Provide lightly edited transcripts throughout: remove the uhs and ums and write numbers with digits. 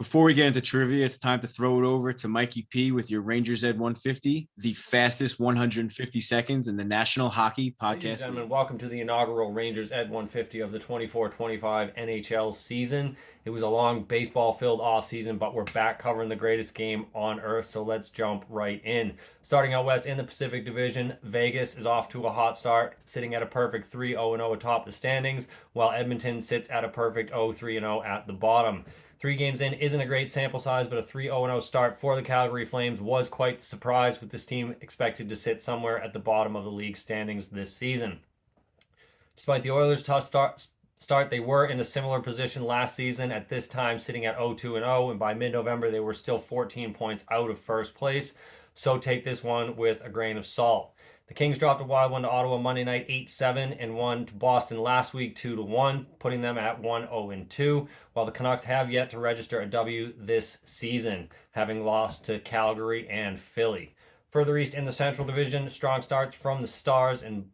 Before we get into trivia, it's time to throw it over to Mikey P with your Rangers Ed 150, the fastest 150 seconds in the National Hockey Ladies and Podcast gentlemen, League. welcome to the inaugural Rangers Ed 150 of the 24-25 NHL season. It was a long baseball-filled offseason, but we're back covering the greatest game on earth, so let's jump right in. Starting out west in the Pacific Division, Vegas is off to a hot start, sitting at a perfect 3-0-0 atop the standings, while Edmonton sits at a perfect 0-3-0 at the bottom. 3 games in isn't a great sample size, but a 3-0-0 start for the Calgary Flames was quite the surprise, with this team expected to sit somewhere at the bottom of the league standings this season. Despite the Oilers' tough start, they were in a similar position last season, at this time sitting at 0-2-0, and by mid-November they were still 14 points out of first place, so take this one with a grain of salt. The Kings dropped a wild one to Ottawa Monday night 8-7 and won to Boston last week 2-1, putting them at 1-0-2, while the Canucks have yet to register a W this season, having lost to Calgary and Philly. Further east in the Central Division, strong starts from the Stars and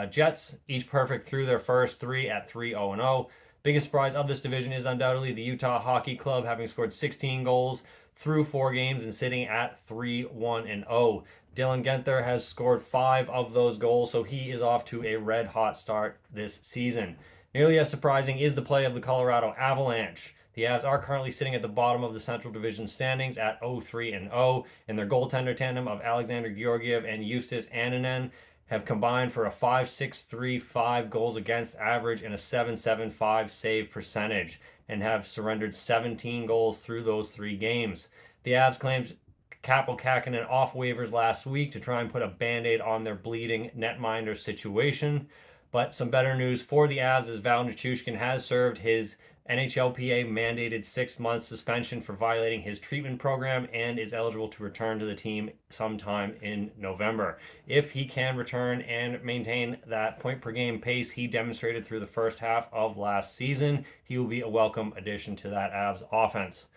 Jets, each perfect through their first 3 at 3-0-0. Biggest surprise of this division is undoubtedly the Utah Hockey Club, having scored 16 goals through 4 games and sitting at 3-1-0. Dylan Guenther has scored 5 of those goals, so he is off to a red-hot start this season. Nearly as surprising is the play of the Colorado Avalanche. The Avs are currently sitting at the bottom of the Central Division standings at 0-3-0, and their goaltender tandem of Alexander Georgiev and Justus Annunen have combined for a 5.635 goals against average and a 7.75 save percentage, and have surrendered 17 goals through those 3 games. The Avs claimed Kaapo Kähkönen off waivers last week to try and put a band-aid on their bleeding netminder situation. But some better news for the Avs is Val Nichushkin has served his NHLPA mandated 6-month suspension for violating his treatment program and is eligible to return to the team sometime in November. If he can return and maintain that point per game pace he demonstrated through the first half of last season, he will be a welcome addition to that Avs offense.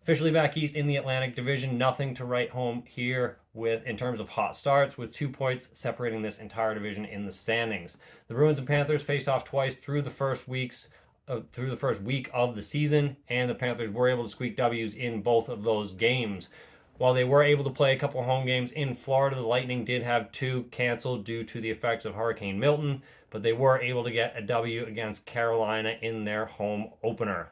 Officially back east in the Atlantic Division, nothing to write home here with in terms of hot starts, with 2 points separating this entire division in the standings. The Bruins and Panthers faced off twice through the first week of the season, and the Panthers were able to squeak W's in both of those games. While they were able to play a couple home games in Florida, the Lightning did have 2 canceled due to the effects of Hurricane Milton, but they were able to get a W against Carolina in their home opener.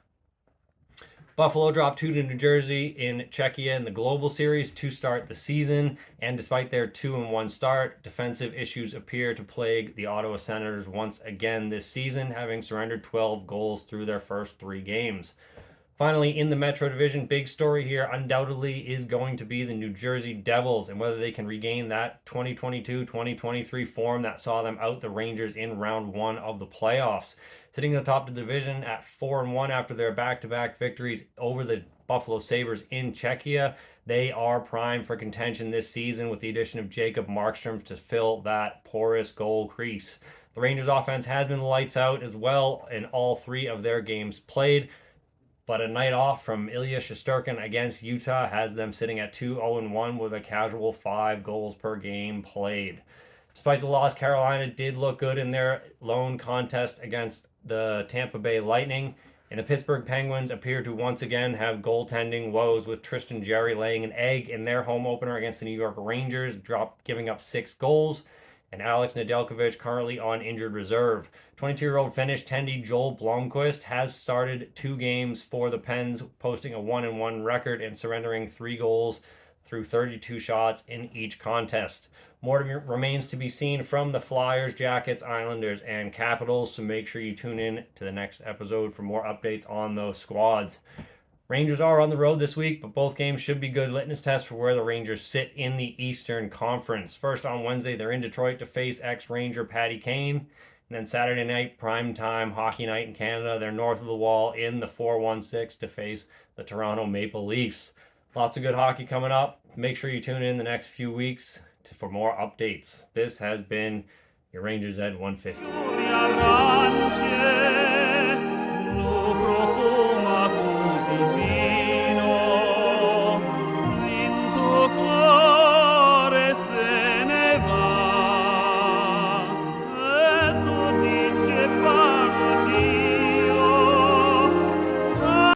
Buffalo dropped 2 to New Jersey in Czechia in the Global Series to start the season, and despite their 2-1 start, defensive issues appear to plague the Ottawa Senators once again this season, having surrendered 12 goals through their first 3 games. Finally, in the Metro Division, big story here undoubtedly is going to be the New Jersey Devils and whether they can regain that 2022-2023 form that saw them out the Rangers in round 1 of the playoffs. Sitting atop the division at 4-1 after their back-to-back victories over the Buffalo Sabres in Czechia, they are primed for contention this season with the addition of Jacob Markstrom to fill that porous goal crease. The Rangers offense has been lights out as well in all 3 of their games played, but a night off from Ilya Shesterkin against Utah has them sitting at 2-0-1 with a casual 5 goals per game played. Despite the loss, Carolina did look good in their lone contest against the Tampa Bay Lightning, and the Pittsburgh Penguins appear to once again have goaltending woes, with Tristan Jarry laying an egg in their home opener against the New York Rangers, giving up 6 goals, and Alex Nedeljkovic currently on injured reserve. 22-year-old Finnish tendy Joel Blomqvist has started 2 games for the Pens, posting a 1-1 record and surrendering 3 goals through 32 shots in each contest. More remains to be seen from the Flyers, Jackets, Islanders, and Capitals, so make sure you tune in to the next episode for more updates on those squads. Rangers are on the road this week, but both games should be good litmus tests for where the Rangers sit in the Eastern Conference. First on Wednesday, they're in Detroit to face ex-Ranger Patty Kane. And then Saturday night, primetime hockey night in Canada, they're north of the wall in the 416 to face the Toronto Maple Leafs. Lots of good hockey coming up. Make sure you tune in the next few weeks for more updates. This has been your Rangers Ed 150.